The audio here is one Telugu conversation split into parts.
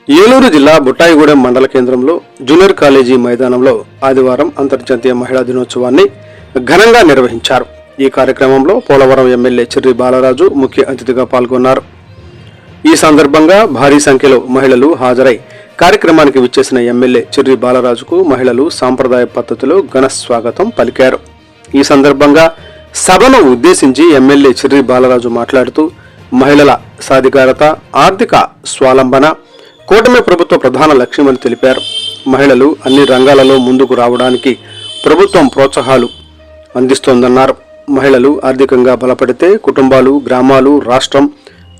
ఏలూరు జిల్లా బుట్టాయిగూడెం మండల కేంద్రంలో జూనియర్ కాలేజీ మైదానంలో ఆదివారం అంతర్జాతీయ మహిళా దినోత్సవాన్ని ఘనంగా నిర్వహించారు. ఈ కార్యక్రమంలో పోలవరం ఎమ్మెల్యే చిర్రి బాలరాజు ముఖ్య అతిథిగా పాల్గొన్నారు. ఈ సందర్భంగా భారీ సంఖ్యలో మహిళలు హాజరై కార్యక్రమానికి విచ్చేసిన ఎమ్మెల్యే చిర్రి బాలరాజుకు మహిళలు సాంప్రదాయ పద్ధతిలో ఘన స్వాగతం పలికారు. ఈ సందర్భంగా సభను ఉద్దేశించి ఎమ్మెల్యే చిర్రి బాలరాజు మాట్లాడుతూ మహిళల సాధికారత, ఆర్థిక స్వావలంబన కూటమి ప్రభుత్వ ప్రధాన లక్ష్యమని తెలిపారు. మహిళలు అన్ని రంగాలలో ముందుకు రావడానికి ప్రభుత్వం ప్రోత్సాహాలు అందిస్తోందన్నారు. మహిళలు ఆర్థికంగా బలపడితే కుటుంబాలు, గ్రామాలు, రాష్ట్రం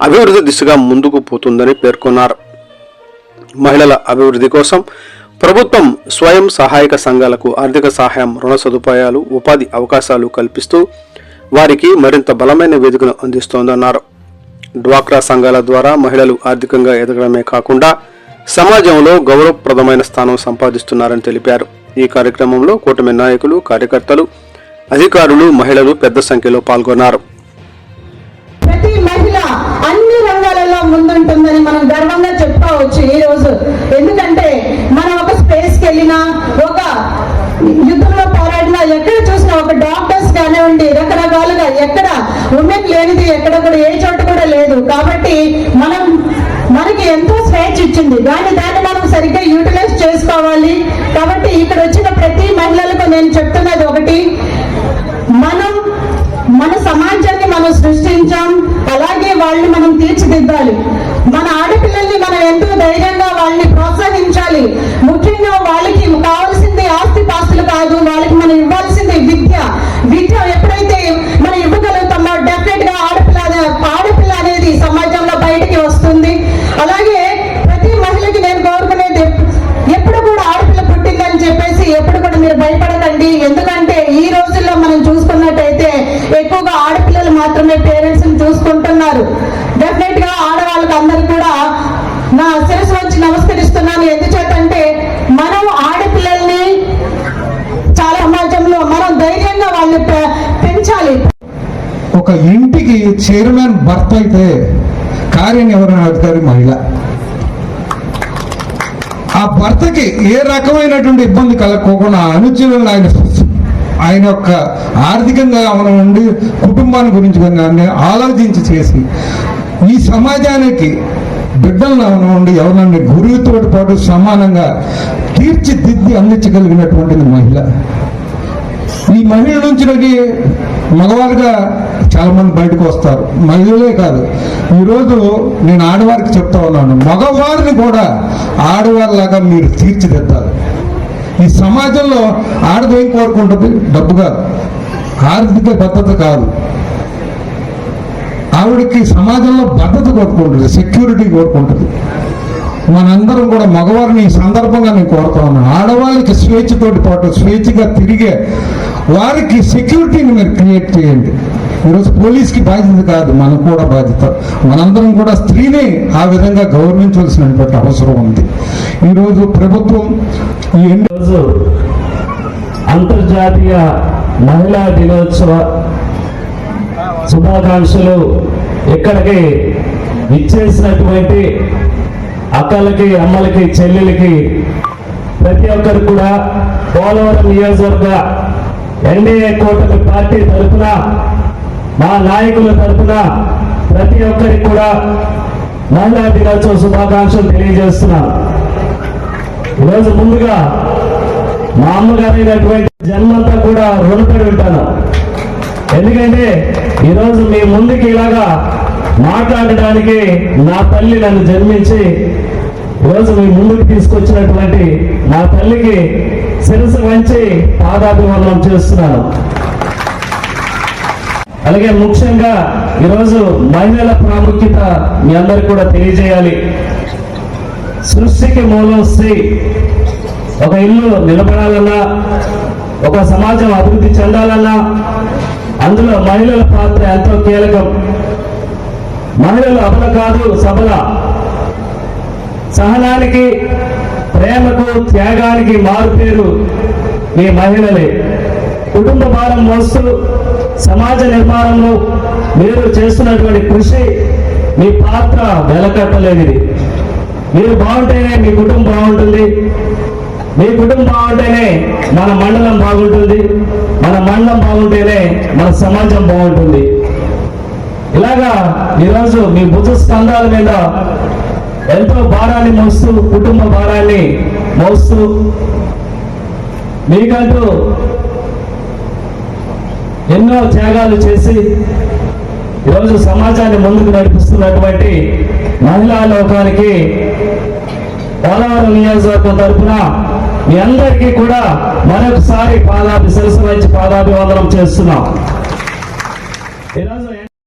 అభివృద్ధి దిశగా ముందుకు పోతుందని పేర్కొన్నారు. మహిళల అభివృద్ధి కోసం ప్రభుత్వం స్వయం సహాయక సంఘాలకు ఆర్థిక సహాయం, రుణ సదుపాయాలు, ఉపాధి అవకాశాలు కల్పిస్తూ వారికి మరింత బలమైన వేదికను అందిస్తోందన్నారు. డ్వాక్రా సంఘాల ద్వారా మహిళలు ఆర్థికంగా ఎదగడమే కాకుండా సమాజంలో గౌరవప్రదమైన స్థానం సంపాదిస్తున్నారని తెలిపారు. ఈ కార్యక్రమంలో కూటమి నాయకులు, కార్యకర్తలు, అధికారులు, మహిళలు పెద్ద సంఖ్యలో పాల్గొన్నారు. ప్రతి మహిళ అన్ని రంగాలలో ముందుంటుందని మనం గర్వంగా చెప్పుకోవచ్చు ఈ రోజు. ఎందుకంటే మనం ఒక స్పేస్కి వెళ్ళినా, ఒక యుద్ధంలో పోరాడినా, ఎక్కడ చూసినా ఒక డాక్టర్స్ కానివ్వండి, రకరకాలుగా ఎక్కడ ఉమెన్ లేనిది ఎక్కడ కూడా ఏ చోట కూడా లేదు. కాబట్టి మనకి ఎంతో స్వేచ్ఛ ఇచ్చింది, దాన్ని మనం సరిగ్గా యూటిలైజ్ చేసుకోవాలి. కాబట్టి ఇక్కడ వచ్చిన ప్రతి మహిళలకు నేను చెప్తున్నది ఒకటి, మన సమాజాన్ని మనం సృష్టించాం, అలాగే వాళ్ళని మనం తీర్చిదిద్దాలి. మన ఆడపిల్లల్ని మనం ఎంతో ధైర్యంగా వాళ్ళని ప్రోత్సహించాలి. ముఖ్యంగా వాళ్ళకి కావాల్సింది ఆస్తి పాస్తులు కాదు, వాళ్ళకి మనం ఇవ్వాల్సింది విద్య ఎప్పుడైతే మనం ఇవ్వగలుగుతామో డెఫినెట్ గా ఆడపిల్ల అనేది సమాజంలో బయటికి వస్తుంది. అలాగే ప్రతి మహిళకి నేను కోరుకునేది, ఎప్పుడు కూడా ఆడపిల్ల పుట్టిందని చెప్పేసి ఎప్పుడు కూడా మీరు భయపడకండి. ఎందుకంటే ఈ రోజుల్లో మనం చూసుకున్నట్టయితే ఎక్కువగా ఆడపిల్లలు మాత్రమే పేరెంట్స్ ని చూసుకుంటున్నారు. డెఫినెట్ గా ఆడవాళ్ళకి అందరు కూడా నా శిరస్సు వచ్చి నమస్కరిస్తున్నాను. ఎందుచేతంటే మనం ఆడపిల్లల్ని చాలా సమాజంలో మనం ధైర్యంగా వాళ్ళని పెంచాలి. ఒక ఇంటికి చైర్మన్ భర్త అయితే కార్యనిర్వహణాధికారి మహిళ. ఆ భర్తకి ఏ రకమైనటువంటి ఇబ్బంది కలగకోకుండా అనుచరులను ఆయన యొక్క ఆర్థికంగా మనం ఉండి కుటుంబాన్ని గురించి ఆలోచించి చేసి ఈ సమాజానికి బిడ్డలను ఉండి ఎవరినండి గురువుతో పాటు సమానంగా తీర్చిదిద్ది అందించగలిగినటువంటిది మహిళ. ఈ మహిళ నుంచి మగవారుగా చాలా మంది బయటకు వస్తారు. మహిళలే కాదు, ఈరోజు నేను ఆడవారికి చెప్తా ఉన్నాను, మగవారిని కూడా ఆడవారిలాగా మీరు తీర్చిదిద్దాలి. ఈ సమాజంలో ఆడదేం కోరుకుంటుంది? డబ్బు కాదు, ఆర్థిక భద్రత కాదు. ఆవిడకి సమాజంలో భద్రత కోరుకుంటుంది, సెక్యూరిటీ కోరుకుంటుంది. మనందరం కూడా మగవారిని ఈ సందర్భంగా నేను కోరుతా ఉన్నాను, ఆడవాళ్ళకి స్వేచ్ఛతోటి పాటు స్వేచ్ఛగా తిరిగే వారికి సెక్యూరిటీని మీరు క్రియేట్ చేయండి. ఈరోజు పోలీస్కి బాధ్యత కాదు, మనకు కూడా బాధ్యత. మనందరం కూడా స్త్రీని ఆ విధంగా గౌరవించవలసినటువంటి అవసరం ఉంది. ఈరోజు ప్రభుత్వం రోజు అంతర్జాతీయ మహిళా దినోత్సవ శుభాకాంక్షలు ఇక్కడికి ఇచ్చేసినటువంటి అక్కలకి, అమ్మలకి, చెల్లెలకి, ప్రతి ఒక్కరు కూడా పోలవరం నియోజకవర్గ ఎన్డీఏ కూటమి పార్టీ తరఫున, మా నాయకుల తరఫున ప్రతి ఒక్కరికి కూడా మహిళా దినోత్సవ శుభాకాంక్షలు తెలియజేస్తున్నాను. ఈరోజు ముందుగా మా అమ్మగారైనటువంటి జన్మంతా కూడా రుణపడి ఉంటాను. ఎందుకంటే ఈరోజు మీ ముందుకి ఇలాగా మాట్లాడడానికి నా తల్లి నన్ను జన్మించి ఈరోజు మీ ముందుకు తీసుకొచ్చినటువంటి నా తల్లికి శిరస్సు వంచి పాదాభివందనం చేస్తున్నాను. అలాగే ముఖ్యంగా ఈరోజు మహిళల ప్రాముఖ్యత మీ అందరికి కూడా తెలియజేయాలి. సృష్టికి మూలం స్త్రీ. ఒక ఇల్లు నిలబడాలన్నా, ఒక సమాజం అభివృద్ధి చెందాలన్నా అందులో మహిళల పాత్ర ఎంతో కీలకం. మహిళలు అబల కాదు, సబల. సహనానికి, ప్రేమకు, త్యాగానికి మారుపేరు మీ మహిళలే. కుటుంబ భారం మోస్తూ సమాజ నిర్మాణంలో మీరు చేస్తున్నటువంటి కృషి, మీ పాత్ర వెలకట్టలేనిది. మీరు బాగుంటేనే మీ కుటుంబం బాగుంటుంది, మీ కుటుంబం బాగుంటేనే మన మండలం బాగుంటుంది, మన మండలం బాగుంటేనే మన సమాజం బాగుంటుంది. ఇలాగా ఈరోజు మీ భుజ స్కంధాల మీద ఎంతో భారాన్ని మోస్తూ, కుటుంబ భారాన్ని మోస్తూ, మీకంటూ ఎన్నో త్యాగాలు చేసి ఈరోజు సమాజాన్ని ముందుకు నడిపిస్తున్నటువంటి మహిళా లోకానికి పోలవరం నియోజకవర్గం తరఫున మీ అందరికీ కూడా మరొకసారి శిరస్సు వంచి పాదాభివందనం చేస్తున్నాం.